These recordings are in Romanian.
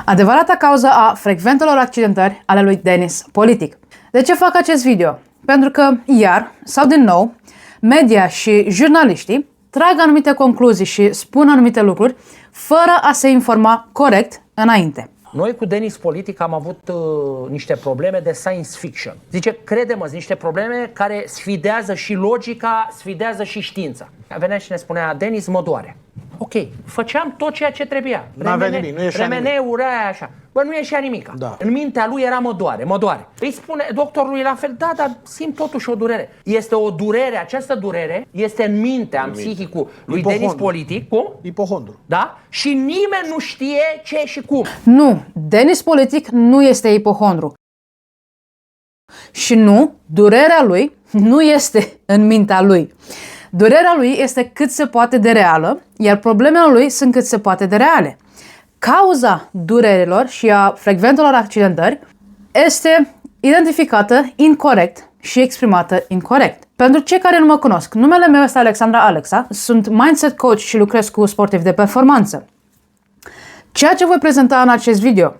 Adevărata cauză a frecventelor accidentări ale lui Denis Politic. De ce fac acest video? Pentru că iar, sau din nou, media și jurnaliștii trag anumite concluzii și spun anumite lucruri fără a se informa corect înainte. Noi cu Denis Politic am avut niște probleme de science fiction. Zice, crede-mă, niște probleme care sfidează și logica, sfidează și știința. Venea și ne spunea, Denis, mă doare. Ok, făceam tot ceea ce trebuia. Remeneul, aia, așa. Bă, nu ieșea nimic. Da. În mintea lui era mă doare. Îi spune doctorului la fel, da, dar simt totuși o durere. Este o durere, această durere este în mintea, în psihicul lui Denis Politic. Cum? Ipohondru. Da? Și nimeni nu știe ce și cum. Nu, Denis Politic nu este ipohondru. Și nu, durerea lui nu este în mintea lui. Durerea lui este cât se poate de reală, iar problemele lui sunt cât se poate de reale. Cauza durerilor și a frecventelor accidentări este identificată incorect și exprimată incorect. Pentru cei care nu mă cunosc, numele meu este Alexandra Alexa, sunt mindset coach și lucrez cu sportivi de performanță. Ceea ce voi prezenta în acest video,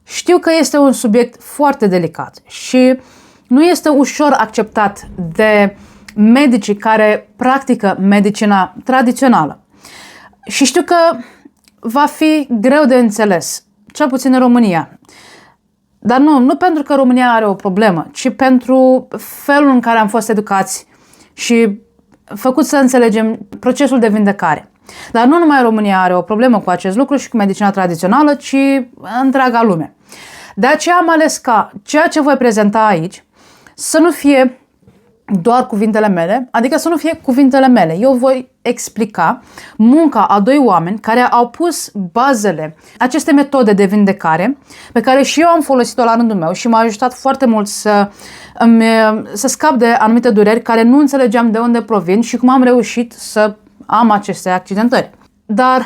știu că este un subiect foarte delicat și nu este ușor acceptat de medicii care practică medicina tradițională. Și știu că va fi greu de înțeles, cel puțin în România. Dar nu pentru că România are o problemă, ci pentru felul în care am fost educați și făcut să înțelegem procesul de vindecare. Dar nu numai România are o problemă cu acest lucru și cu medicina tradițională, ci întreaga lume. De aceea am ales ca ceea ce voi prezenta aici să nu fie doar cuvintele mele, adică să nu fie cuvintele mele. Eu voi explica munca a doi oameni care au pus bazele acestei metode de vindecare pe care și eu am folosit-o la rândul meu și m-a ajutat foarte mult să scap de anumite dureri care nu înțelegeam de unde provin și cum am reușit să am aceste accidentări. Dar,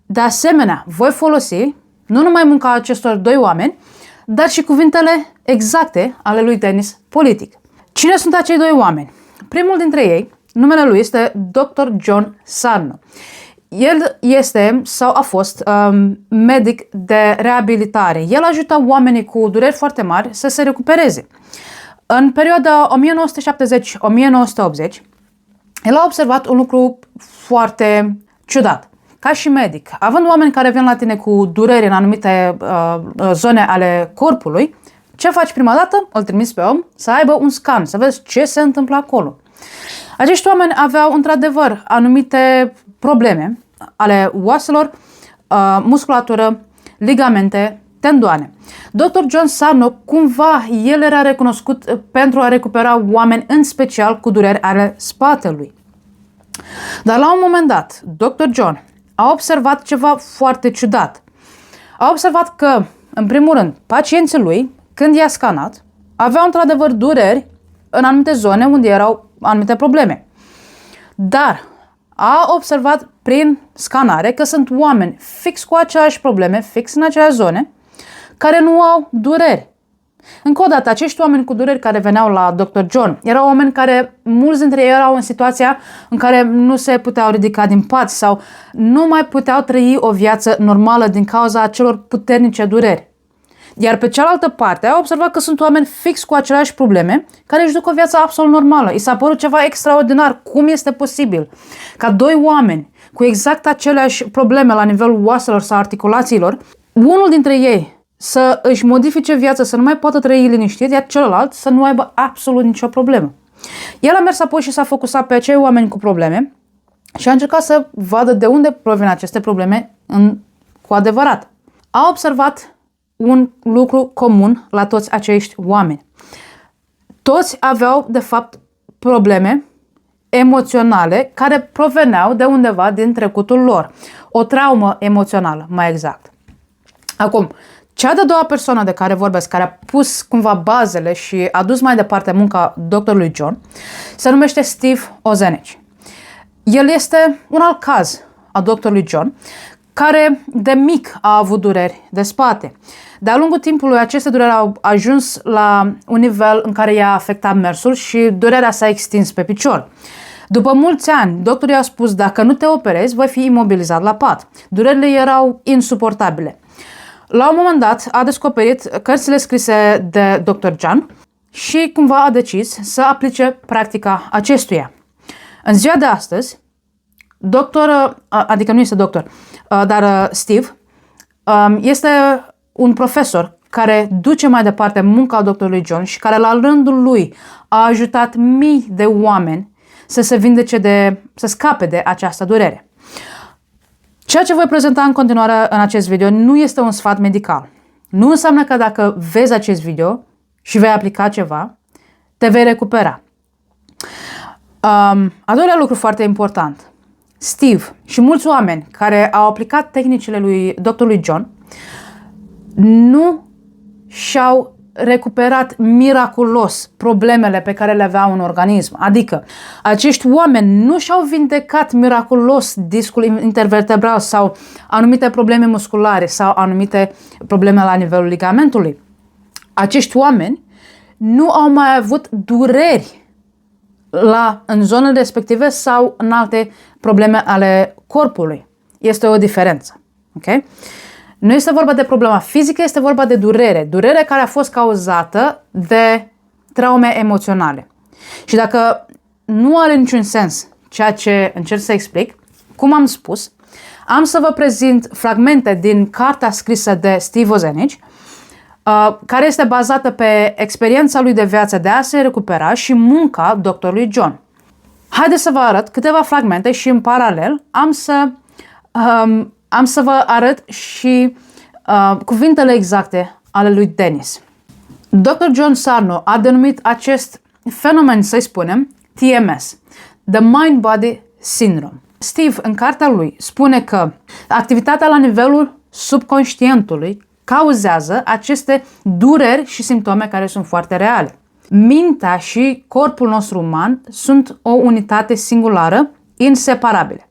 de asemenea, voi folosi nu numai munca acestor doi oameni, dar și cuvintele exacte ale lui Denis Politic. Cine sunt acei doi oameni? Primul dintre ei, numele lui este Dr. John Sarno. El este sau a fost medic de reabilitare. El ajută oamenii cu dureri foarte mari să se recupereze. În perioada 1970-1980, el a observat un lucru foarte ciudat. Ca și medic, având oameni care vin la tine cu dureri în anumite zone ale corpului, ce faci prima dată? Îl trimiți pe om să aibă un scan, să vezi ce se întâmplă acolo. Acești oameni aveau într-adevăr anumite probleme ale oaselor, musculatură, ligamente, tendoane. Dr. John Sarno, cumva, el era recunoscut pentru a recupera oameni în special cu dureri ale spatelui. Dar la un moment dat, Dr. John a observat ceva foarte ciudat. A observat că, în primul rând, pacienții lui, când i-a scanat, aveau într-adevăr dureri în anumite zone unde erau anumite probleme. Dar a observat prin scanare că sunt oameni fix cu aceleași probleme, fix în aceleași zone, care nu au dureri. Încă o dată, acești oameni cu dureri care veneau la Dr. John erau oameni care, mulți dintre ei erau în situația în care nu se puteau ridica din pat sau nu mai puteau trăi o viață normală din cauza acelor puternice dureri. Iar pe cealaltă parte a observat că sunt oameni fix cu aceleași probleme care își duc o viață absolut normală. I s-a părut ceva extraordinar. Cum este posibil ca doi oameni cu exact aceleași probleme la nivelul oaselor sau articulațiilor, unul dintre ei să își modifice viața, să nu mai poată trăi liniștit, iar celălalt să nu aibă absolut nicio problemă. El a mers apoi și s-a focusat pe acei oameni cu probleme și a încercat să vadă de unde provin aceste probleme cu adevărat. A observat un lucru comun la toți acești oameni. Toți aveau, de fapt, probleme emoționale care proveneau de undeva din trecutul lor. O traumă emoțională, mai exact. Acum, cea de-a doua persoană de care vorbesc, care a pus cumva bazele și a dus mai departe munca doctorului John, se numește Steve Ozenici. El este un alt caz a doctorului John, care de mic a avut dureri de spate. De-a lungul timpului, aceste dureri au ajuns la un nivel în care i-a afectat mersul și durerea s-a extins pe picior. După mulți ani, doctorii au spus, dacă nu te operezi, voi fi imobilizat la pat. Durerile erau insuportabile. La un moment dat a descoperit cărțile scrise de Dr. John și cumva a decis să aplice practica acestuia. În ziua de astăzi, adică nu este doctor, dar Steve este un profesor care duce mai departe munca doctorului John și care la rândul lui a ajutat mii de oameni să se vindece să scape de această durere. Ceea ce voi prezenta în continuare în acest video nu este un sfat medical. Nu înseamnă că dacă vezi acest video și vei aplica ceva, te vei recupera. A doilea lucru foarte important. Steve și mulți oameni care au aplicat tehnicile lui doctorului John nu și-au recuperat miraculos problemele pe care le aveau în organism. Adică, acești oameni nu și-au vindecat miraculos discul intervertebral sau anumite probleme musculare sau anumite probleme la nivelul ligamentului. Acești oameni nu au mai avut dureri în zonele respective sau în alte probleme ale corpului. Este o diferență. Okay? Nu este vorba de problema fizică, este vorba de durere. Durere care a fost cauzată de traume emoționale. Și dacă nu are niciun sens ceea ce încerc să explic, cum am spus, am să vă prezint fragmente din cartea scrisă de Steve Ozenici, care este bazată pe experiența lui de viață de a se recupera și munca doctorului John. Haideți să vă arăt câteva fragmente și în paralel am să vă arăt și cuvintele exacte ale lui Dennis. Dr. John Sarno a denumit acest fenomen, să-i spunem, TMS, The Mind-Body Syndrome. Steve, în cartea lui, spune că activitatea la nivelul subconștientului cauzează aceste dureri și simptome care sunt foarte reale. Mintea și corpul nostru uman sunt o unitate singulară, inseparabile.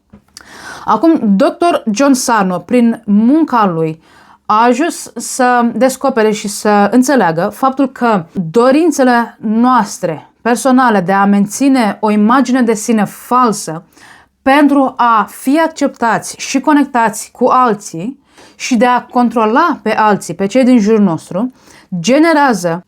Acum, Dr. John Sarno, prin munca lui, a ajuns să descopere și să înțeleagă faptul că dorințele noastre personale de a menține o imagine de sine falsă pentru a fi acceptați și conectați cu alții și de a controla pe alții, pe cei din jurul nostru, generează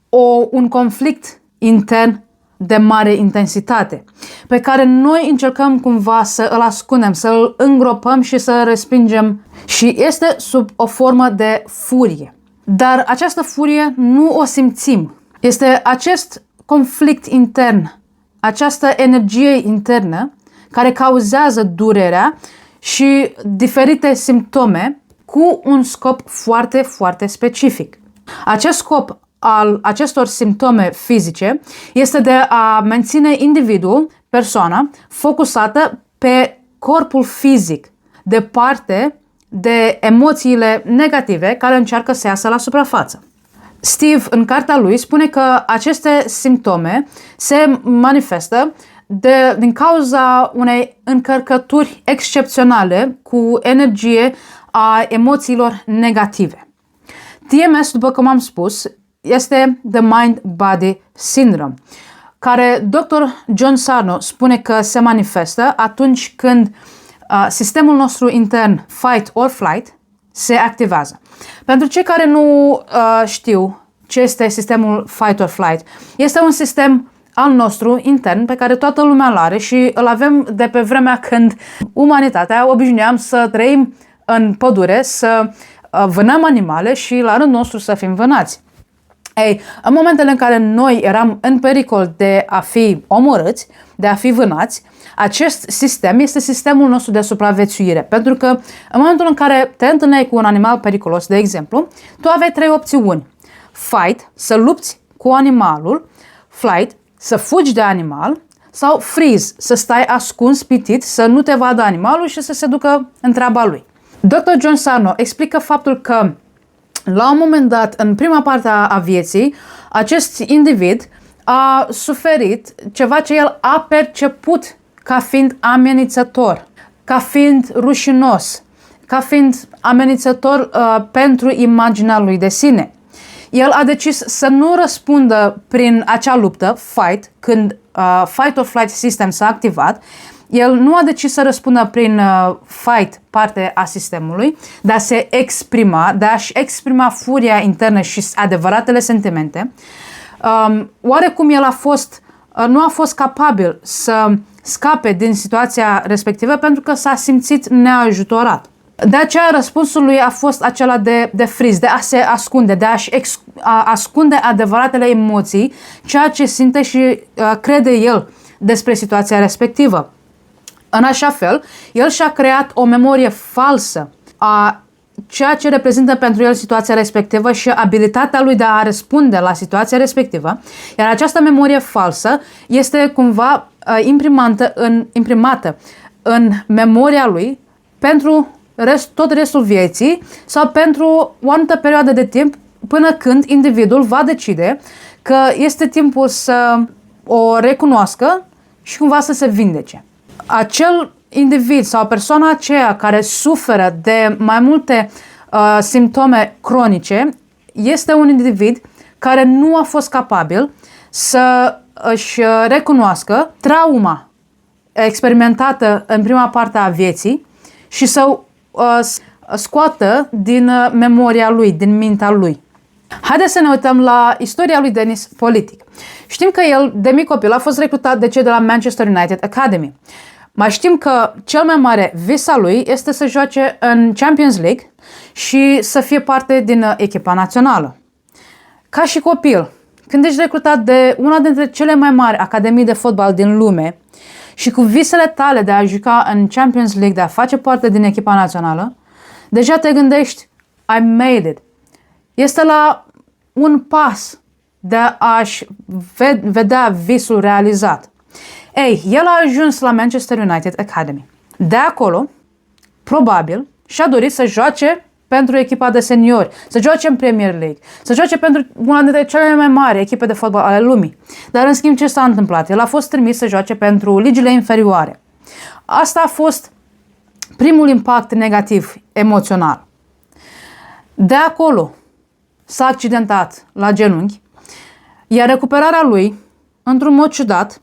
un conflict intern de mare intensitate, pe care noi încercăm cumva să îl ascundem, să îl îngropăm și să îl respingem și este sub o formă de furie. Dar această furie nu o simțim. Este acest conflict intern, această energie internă care cauzează durerea și diferite simptome cu un scop foarte, foarte specific. Acest scop al acestor simptome fizice este de a menține individul, persoana, focusată pe corpul fizic, departe de emoțiile negative care încearcă să iasă la suprafață. Steve, în cartea lui, spune că aceste simptome se manifestă din cauza unei încărcături excepționale cu energie a emoțiilor negative. TMS, după cum am spus, este The Mind-Body Syndrome, care Dr. John Sarno spune că se manifestă atunci când sistemul nostru intern, fight or flight, se activează. Pentru cei care nu știu ce este sistemul fight or flight, este un sistem al nostru intern pe care toată lumea îl are și îl avem de pe vremea când umanitatea obișnuiam să trăim în pădure, să vânăm animale și la rândul nostru să fim vânați. Ei, în momentele în care noi eram în pericol de a fi omorâți, de a fi vânați, acest sistem este sistemul nostru de supraviețuire. Pentru că în momentul în care te întâlneai cu un animal periculos, de exemplu, tu aveai 3 opțiuni. Fight, să lupți cu animalul, flight, să fugi de animal, sau freeze, să stai ascuns, pitit, să nu te vadă animalul și să se ducă în treaba lui. Dr. John Sarno explică faptul că la un moment dat, în prima parte a vieții, acest individ a suferit ceva ce el a perceput ca fiind amenințător, ca fiind rușinos, ca fiind amenințător pentru imaginea lui de sine. El a decis să nu răspundă prin acea luptă, fight, când fight or flight system s-a activat, el nu a decis să răspundă prin fight, parte a sistemului, de a se exprima, de a-și exprima furia internă și adevăratele sentimente. Oarecum el nu a fost capabil să scape din situația respectivă pentru că s-a simțit neajutorat. De aceea răspunsul lui a fost acela de friz, de a se ascunde, de a-și ascunde adevăratele emoții, ceea ce simte și crede el despre situația respectivă. În așa fel, el și-a creat o memorie falsă a ceea ce reprezintă pentru el situația respectivă și abilitatea lui de a răspunde la situația respectivă, iar această memorie falsă este cumva imprimată în memoria lui pentru tot restul vieții sau pentru o anumită perioadă de timp până când individul va decide că este timpul să o recunoască și cumva să se vindece. Acel individ sau persoana aceea care suferă de mai multe simptome cronice este un individ care nu a fost capabil să își recunoască trauma experimentată în prima parte a vieții și să scoată din memoria lui, din mintea lui. Haideți să ne uităm la istoria lui Dennis politic. Știm că el, de mic copil, a fost recrutat de cei de la Manchester United Academy. Mai știm că cel mai mare vis al lui este să joace în Champions League și să fie parte din echipa națională. Ca și copil, când ești recrutat de una dintre cele mai mari academii de fotbal din lume și cu visele tale de a juca în Champions League, de a face parte din echipa națională, deja te gândești, I made it. Este la un pas de a-și vedea visul realizat. Ei, el a ajuns la Manchester United Academy. De acolo, probabil, și-a dorit să joace pentru echipa de seniori, să joace în Premier League, să joace pentru una dintre cele mai mari echipe de fotbal ale lumii. Dar în schimb, ce s-a întâmplat? El a fost trimis să joace pentru ligile inferioare. Asta a fost primul impact negativ emoțional. De acolo s-a accidentat la genunchi, iar recuperarea lui, într-un mod ciudat,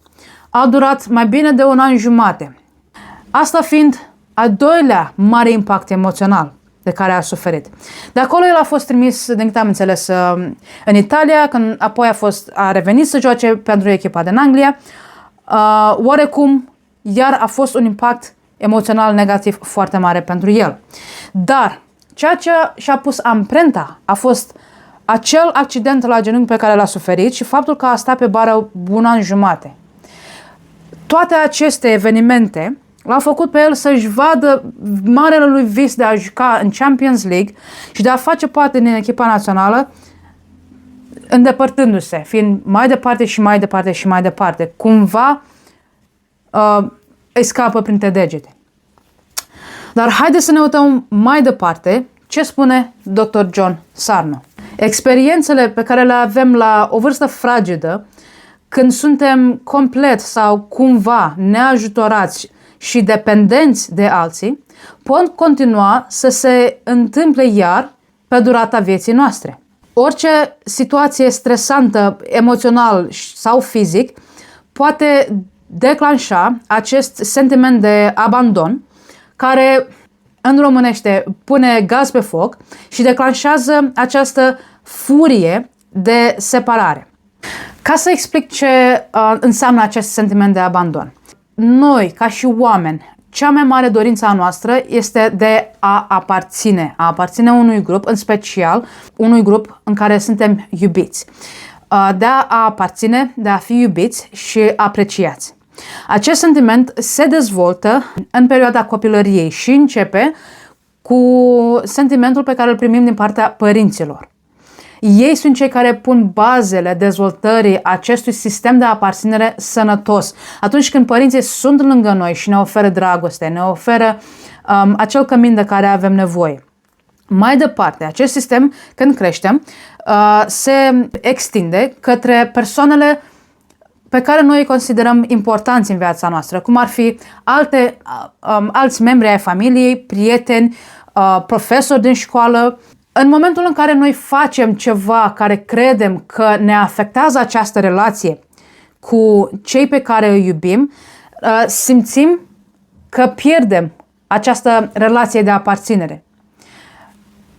a durat mai bine de 1 an jumate. Asta fiind al doilea mare impact emoțional de care a suferit. De acolo el a fost trimis, din câte am înțeles, în Italia, când apoi a revenit să joace pentru echipa din Anglia. Oarecum, iar a fost un impact emoțional negativ foarte mare pentru el. Dar ceea ce și-a pus amprenta a fost acel accident la genunchi pe care l-a suferit și faptul că a stat pe bară 1 an jumate. Toate aceste evenimente l-au făcut pe el să-și vadă marele lui vis de a juca în Champions League și de a face parte din echipa națională îndepărtându-se, fiind mai departe și mai departe și mai departe. Cumva îi scapă printre degete. Dar haideți să ne uităm mai departe ce spune Dr. John Sarno. Experiențele pe care le avem la o vârstă fragedă, când suntem complet sau cumva neajutorați și dependenți de alții, pot continua să se întâmple iar pe durata vieții noastre. Orice situație stresantă, emoțional sau fizic, poate declanșa acest sentiment de abandon, care în românește pune gaz pe foc și declanșează această furie de separare. Ca să explic ce înseamnă acest sentiment de abandon. Noi, ca și oameni, cea mai mare dorință a noastră este de a aparține unui grup, în special unui grup în care suntem iubiți. De a aparține, de a fi iubiți și apreciați. Acest sentiment se dezvoltă în perioada copilăriei și începe cu sentimentul pe care îl primim din partea părinților. Ei sunt cei care pun bazele dezvoltării acestui sistem de aparținere sănătos. Atunci când părinții sunt lângă noi și ne oferă dragoste, ne oferă acel cămin de care avem nevoie. Mai departe, acest sistem, când creștem, se extinde către persoanele pe care noi îi considerăm importanți în viața noastră, cum ar fi alți membri ai familiei, prieteni, profesori din școală. În momentul în care noi facem ceva care credem că ne afectează această relație cu cei pe care îi iubim, simțim că pierdem această relație de aparținere.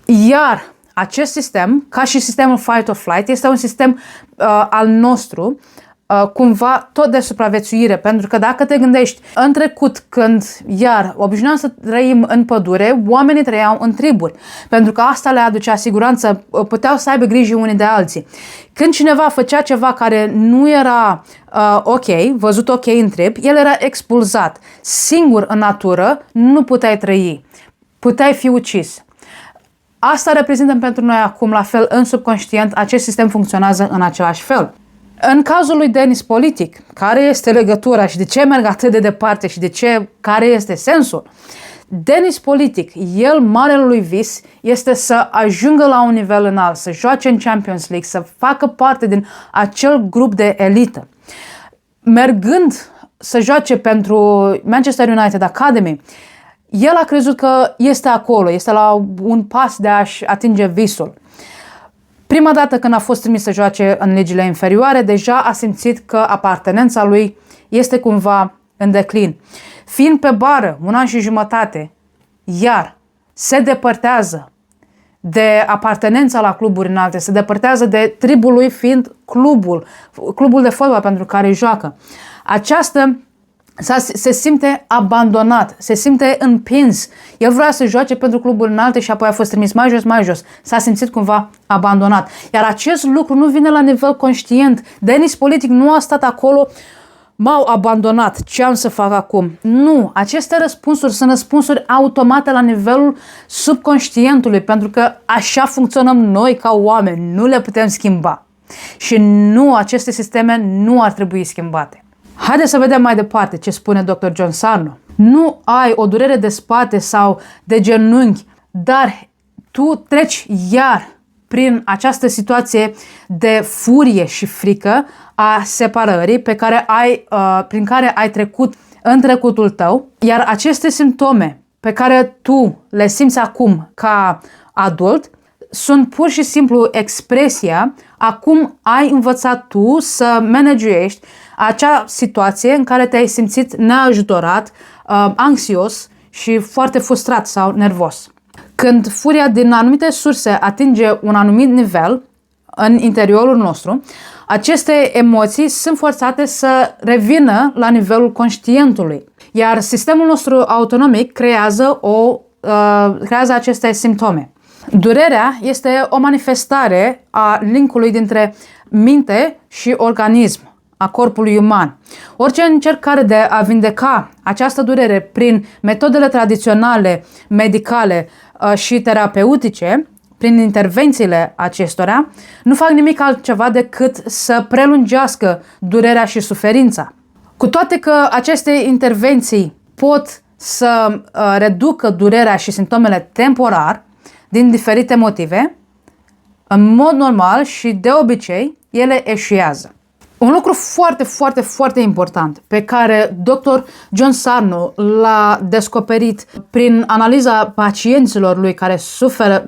Iar acest sistem, ca și sistemul fight or flight, este un sistem al nostru, cumva tot de supraviețuire, pentru că dacă te gândești, în trecut, când iar obișnuiam să trăim în pădure, oamenii trăiau în triburi, pentru că asta le aducea siguranță, puteau să aibă grijă unii de alții. Când cineva făcea ceva care nu era ok, văzut ok în trib, el era expulzat. Singur în natură nu puteai trăi, puteai fi ucis. Asta reprezintă pentru noi acum, la fel, în subconștient, acest sistem funcționează în același fel. În cazul lui Denis Politic, care este legătura și de ce merg atât de departe și care este sensul? Denis Politic, el, marele lui vis, este să ajungă la un nivel înalt, să joace în Champions League, să facă parte din acel grup de elită. Mergând să joace pentru Manchester United Academy, el a crezut că este acolo, este la un pas de a-și atinge visul. Prima dată când a fost trimis să joace în ligile inferioare, deja a simțit că apartenența lui este cumva în declin. Fiind pe bară 1 an și jumătate, iar se depărtează de apartenența la cluburi înalte, se depărtează de tribul lui fiind clubul de fotbal pentru care joacă. Se simte abandonat, se simte împins. El vrea să joace pentru cluburi înalte și apoi a fost trimis mai jos. S-a simțit cumva abandonat. Iar acest lucru nu vine la nivel conștient. Denis Politic nu a stat acolo, m-au abandonat, ce am să fac acum? Nu, aceste răspunsuri sunt răspunsuri automate la nivelul subconștientului, pentru că așa funcționăm noi ca oameni, nu le putem schimba. Și nu, aceste sisteme nu ar trebui schimbate. Haideți să vedem mai departe ce spune Dr. John Sarno. Nu ai o durere de spate sau de genunchi, dar tu treci iar prin această situație de furie și frică a separării prin care ai trecut în trecutul tău, iar aceste simptome pe care tu le simți acum ca adult sunt pur și simplu expresia a cum ai învățat tu să managuiești acea situație în care te-ai simțit neajutorat, anxios și foarte frustrat sau nervos. Când furia din anumite surse atinge un anumit nivel în interiorul nostru, aceste emoții sunt forțate să revină la nivelul conștientului. Iar sistemul nostru autonomic creează aceste simptome. Durerea este o manifestare a linkului dintre minte și organism, a corpului uman. Orice încercare de a vindeca această durere prin metodele tradiționale, medicale și terapeutice, prin intervențiile acestora, nu fac nimic altceva decât să prelungească durerea și suferința. Cu toate că aceste intervenții pot să reducă durerea și simptomele temporar, din diferite motive, în mod normal și de obicei, ele eșuează. Un lucru foarte, foarte, foarte important pe care Dr. John Sarno l-a descoperit prin analiza pacienților lui care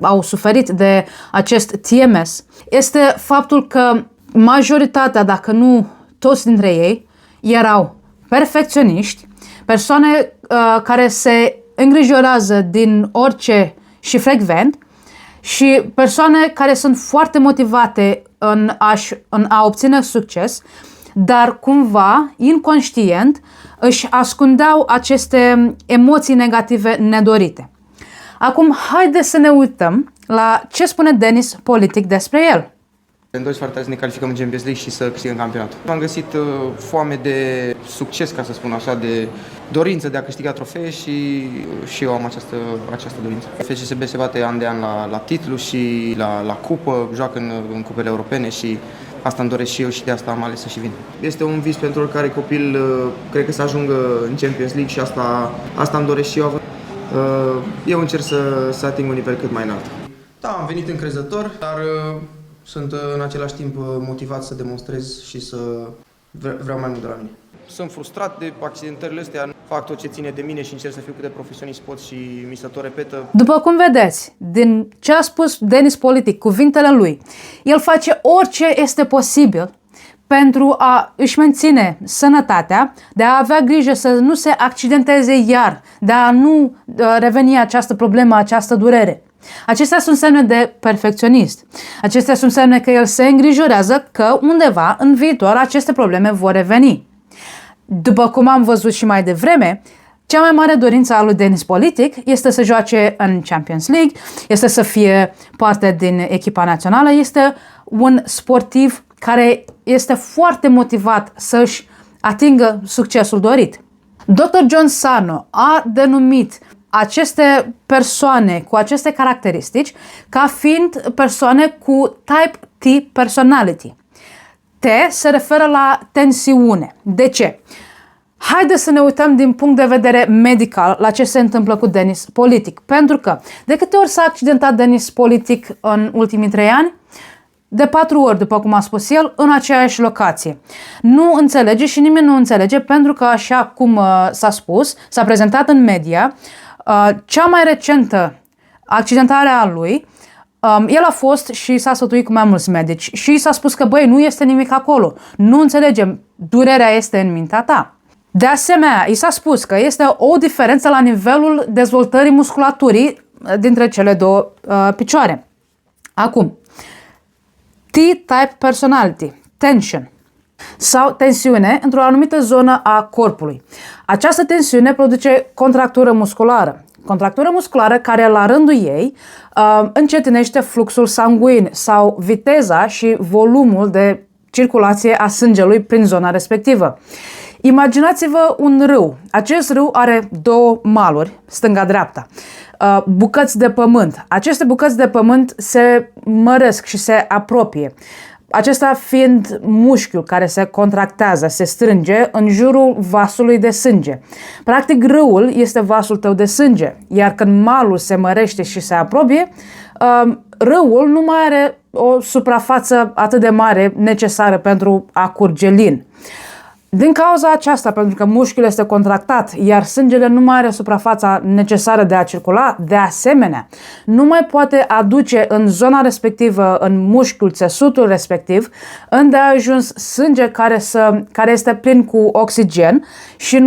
au suferit de acest TMS este faptul că majoritatea, dacă nu toți dintre ei, erau perfecționiști, persoane care se îngrijorează din orice și frecvent și persoane care sunt foarte motivate în a obține succes, dar cumva, inconștient, își ascundeau aceste emoții negative nedorite. Acum, haideți să ne uităm la ce spune Denis Politic despre el. În 2 sferturi să ne calificăm în Champions League și să câștigăm campionatul. Am găsit foame de succes, ca să spun așa, de dorință de a câștiga trofee și eu am această dorință. FCSB se bate an de an la titlu și la cupă, joacă în cupele europene și asta îmi doresc și eu și de asta am ales să și vin. Este un vis pentru oricare copil, cred că să ajungă în Champions League și asta îmi doresc și eu. Eu încerc să ating un nivel cât mai înalt. Da, am venit încrezător, dar sunt în același timp motivat să demonstrez și să vreau mai mult de la mine. Sunt frustrat de accidentările astea, fac tot ce ține de mine și încerc să fiu cât de profesionist pot și mi se tot repetă. După cum vedeți, din ce a spus Denis Politic, cuvintele lui, el face orice este posibil pentru a își menține sănătatea, de a avea grijă să nu se accidenteze iar, de a nu reveni această problemă, această durere. Acestea sunt semne de perfecționist. Acestea sunt semne că el se îngrijorează că undeva în viitor aceste probleme vor reveni. După cum am văzut și mai devreme, cea mai mare dorință a lui Denis Politic este să joace în Champions League, este să fie parte din echipa națională, este un sportiv care este foarte motivat să-și atingă succesul dorit. Dr. John Sarno a denumit aceste persoane cu aceste caracteristici ca fiind persoane cu Type T personality. T se referă la tensiune. De ce? Haideți să ne uităm din punct de vedere medical la ce se întâmplă cu Denis Politic. Pentru că de câte ori s-a accidentat Denis Politic în ultimii 3 ani? De 4 ori, după cum a spus el, în aceeași locație. Nu înțelege și nimeni nu înțelege pentru că, așa cum s-a spus, s-a prezentat în media, cea mai recentă accidentare a lui, el a fost și s-a sfătuit cu mai mulți medici și s-a spus că, băi, nu este nimic acolo, nu înțelegem, durerea este în mintea ta. De asemenea, i s-a spus că este o diferență la nivelul dezvoltării musculaturii dintre cele două picioare. Acum, T-type personality, tension sau tensiune într-o anumită zonă a corpului. Această tensiune produce contractură musculară. Contractură musculară care la rândul ei încetinește fluxul sanguin sau viteza și volumul de circulație a sângelui prin zona respectivă. Imaginați-vă un râu. Acest râu are 2 maluri, stânga-dreapta, bucăți de pământ. Aceste bucăți de pământ se măresc și se apropie. Acesta fiind mușchiul care se contractează, se strânge în jurul vasului de sânge. Practic râul este vasul tău de sânge, iar când malul se mărește și se apropie, râul nu mai are o suprafață atât de mare necesară pentru a curge lin. Din cauza aceasta, pentru că mușchiul este contractat, iar sângele nu mai are suprafața necesară de a circula, de asemenea, nu mai poate aduce în zona respectivă, în mușchiul, țesutul respectiv, îndeajuns sânge care este plin cu oxigen și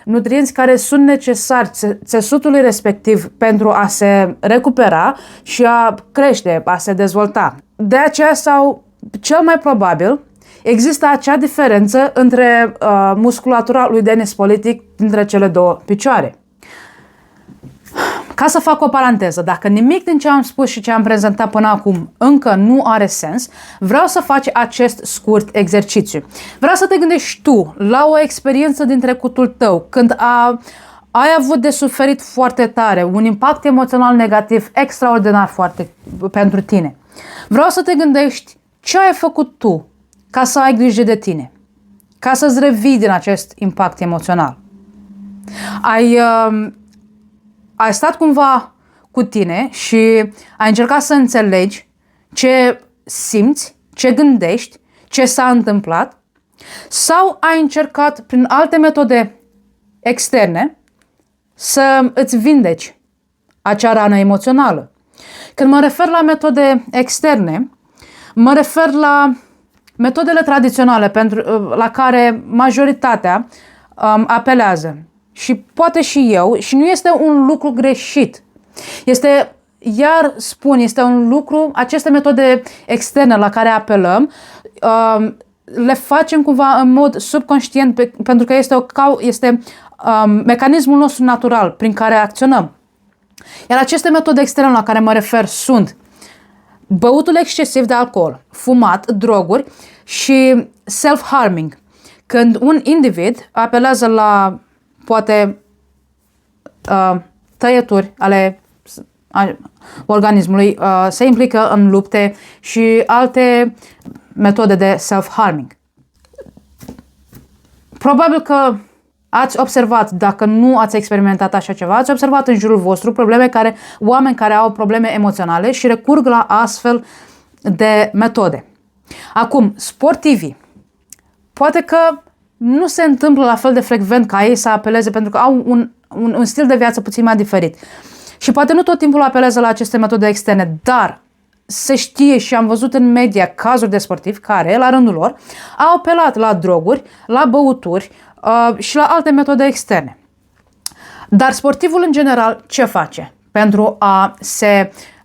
nutrienți care sunt necesari țesutului respectiv pentru a se recupera și a crește, a se dezvolta. De aceea sau cel mai probabil există acea diferență între musculatura lui Denis Politic dintre cele 2 picioare. Ca să fac o paranteză, dacă nimic din ce am spus și ce am prezentat până acum încă nu are sens, vreau să faci acest scurt exercițiu. Vreau să te gândești tu la o experiență din trecutul tău, când ai avut de suferit foarte tare, un impact emoțional negativ extraordinar pentru tine. Vreau să te gândești ce ai făcut tu ca să ai grijă de tine, ca să-ți revii din acest impact emoțional. Ai stat cumva cu tine și ai încercat să înțelegi ce simți, ce gândești, ce s-a întâmplat, sau ai încercat prin alte metode externe să îți vindeci acea rană emoțională. Când mă refer la metode externe, mă refer la metodele tradiționale la care majoritatea apelează. Și poate și eu, și nu este un lucru greșit. Este un lucru, aceste metode externe la care apelăm, le facem cumva în mod subconștient pentru că este mecanismul nostru natural prin care acționăm. Iar aceste metode externe la care mă refer sunt băutul excesiv de alcool, fumat, droguri și self-harming. Când un individ apelează la, poate, tăieturi ale organismului, se implică în lupte și alte metode de self-harming. Probabil că ați observat, dacă nu ați experimentat așa ceva, ați observat în jurul vostru oameni care au probleme emoționale și recurg la astfel de metode. Acum, sportivii, poate că nu se întâmplă la fel de frecvent ca ei să apeleze pentru că au un stil de viață puțin mai diferit. Și poate nu tot timpul apelează la aceste metode externe, dar se știe și am văzut în media cazuri de sportivi care, la rândul lor, au apelat la droguri, la băuturi și la alte metode externe. Dar sportivul în general ce face pentru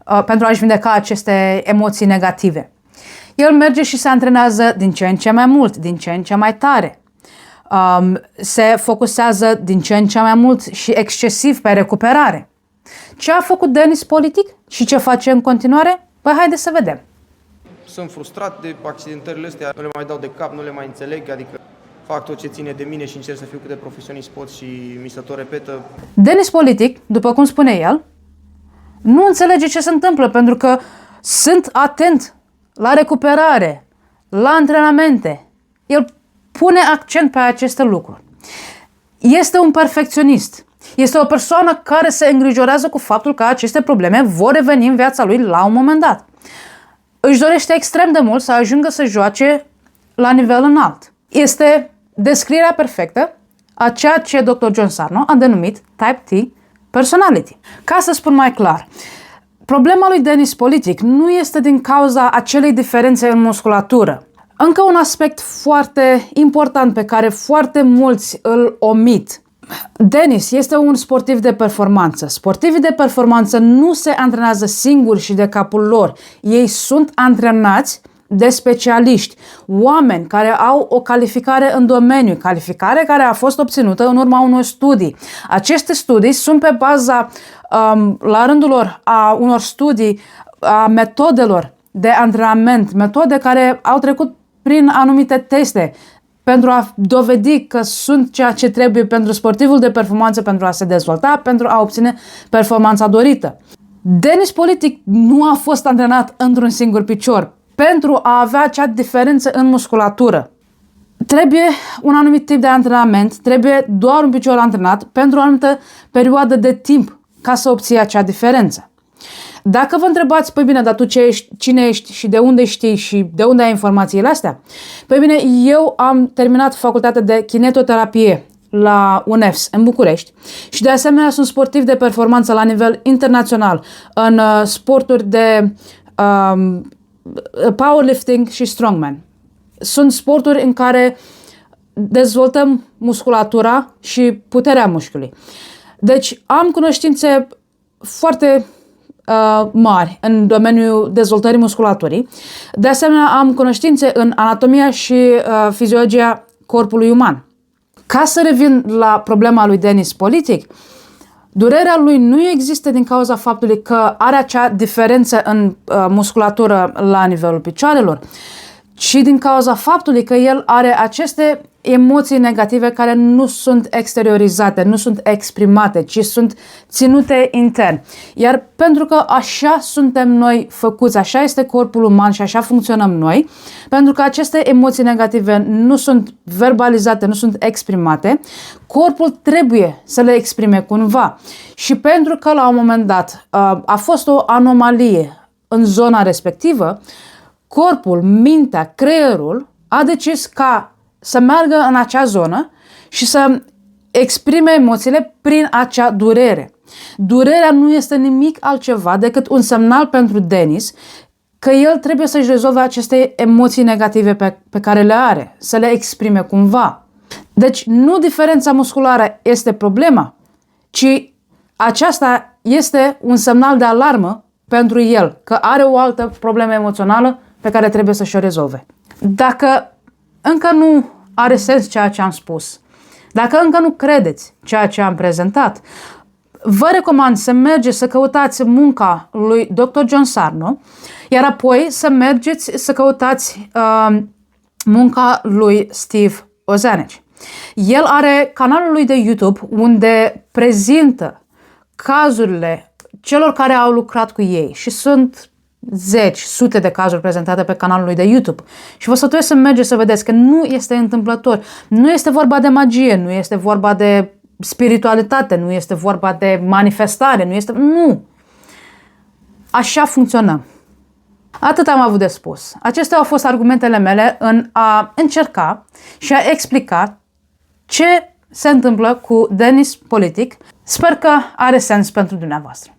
a-și vindeca aceste emoții negative? El merge și se antrenează din ce în ce mai mult, din ce în ce mai tare. Se focusează din ce în ce mai mult și excesiv pe recuperare. Ce a făcut Denis politic și ce face în continuare? Păi haideți să vedem. Sunt frustrat de accidentările astea, nu le mai dau de cap, nu le mai înțeleg, adică fac tot ce ține de mine și încerc să fiu cât de profesionist pot și mi se tot repetă. Denis politic, după cum spune el, nu înțelege ce se întâmplă pentru că sunt atent la recuperare, la antrenamente. El pune accent pe aceste lucruri. Este un perfecționist. Este o persoană care se îngrijorează cu faptul că aceste probleme vor reveni în viața lui la un moment dat. Își dorește extrem de mult să ajungă să joace la nivel înalt. Este descrierea perfectă a ceea ce Dr. John Sarno a denumit Type T personality. Ca să spun mai clar, problema lui Denis politic nu este din cauza acelei diferențe în musculatură. Încă un aspect foarte important pe care foarte mulți îl omit. Denis este un sportiv de performanță. Sportivii de performanță nu se antrenează singuri și de capul lor. Ei sunt antrenați de specialiști, oameni care au o calificare în domeniu, calificare care a fost obținută în urma unor studii. Aceste studii sunt pe baza, la rândul lor, a unor studii, a metodelor de antrenament, metode care au trecut prin anumite teste pentru a dovedi că sunt ceea ce trebuie pentru sportivul de performanță, pentru a se dezvolta, pentru a obține performanța dorită. Denis politic nu a fost antrenat într-un singur picior pentru a avea acea diferență în musculatură. Trebuie un anumit tip de antrenament, trebuie doar un picior antrenat pentru o anumită perioadă de timp ca să obții acea diferență. Dacă vă întrebați, păi bine, dar tu cine ești și de unde știi și de unde ai informațiile astea? Păi bine, eu am terminat facultatea de kinetoterapie la UNEFS în București și de asemenea sunt sportiv de performanță la nivel internațional în sporturi de powerlifting și strongman. Sunt sporturi în care dezvoltăm musculatura și puterea mușchiului. Deci am cunoștințe foarte mari în domeniul dezvoltării musculaturii. De asemenea, am cunoștințe în anatomia și fiziologia corpului uman. Ca să revin la problema lui Denis politic, durerea lui nu există din cauza faptului că are acea diferență în musculatură la nivelul picioarelor, ci din cauza faptului că el are aceste emoții negative care nu sunt exteriorizate, nu sunt exprimate, ci sunt ținute intern. Iar pentru că așa suntem noi făcuți, așa este corpul uman și așa funcționăm noi, pentru că aceste emoții negative nu sunt verbalizate, nu sunt exprimate, corpul trebuie să le exprime cumva. Și pentru că la un moment dat a fost o anomalie în zona respectivă, corpul, mintea, creierul a decis ca să meargă în acea zonă și să exprime emoțiile prin acea durere. Durerea nu este nimic altceva decât un semnal pentru Denis că el trebuie să-și rezolve aceste emoții negative pe care le are, să le exprime cumva. Deci nu diferența musculară este problema, ci aceasta este un semnal de alarmă pentru el, că are o altă problemă emoțională pe care trebuie să și-o rezolve. Dacă încă nu are sens ceea ce am spus, dacă încă nu credeți ceea ce am prezentat, vă recomand să mergeți să căutați munca lui Dr. John Sarno, iar apoi să mergeți să căutați munca lui Steve Ozanici. El are canalul lui de YouTube unde prezintă cazurile celor care au lucrat cu ei și sunt zeci, sute de cazuri prezentate pe canalul lui de YouTube. Și vă sfătuiesc să mergeți să vedeți că nu este întâmplător. Nu este vorba de magie, nu este vorba de spiritualitate, nu este vorba de manifestare, nu. Așa funcționăm. Atât am avut de spus. Acestea au fost argumentele mele în a încerca și a explica ce se întâmplă cu Denis politic. Sper că are sens pentru dumneavoastră.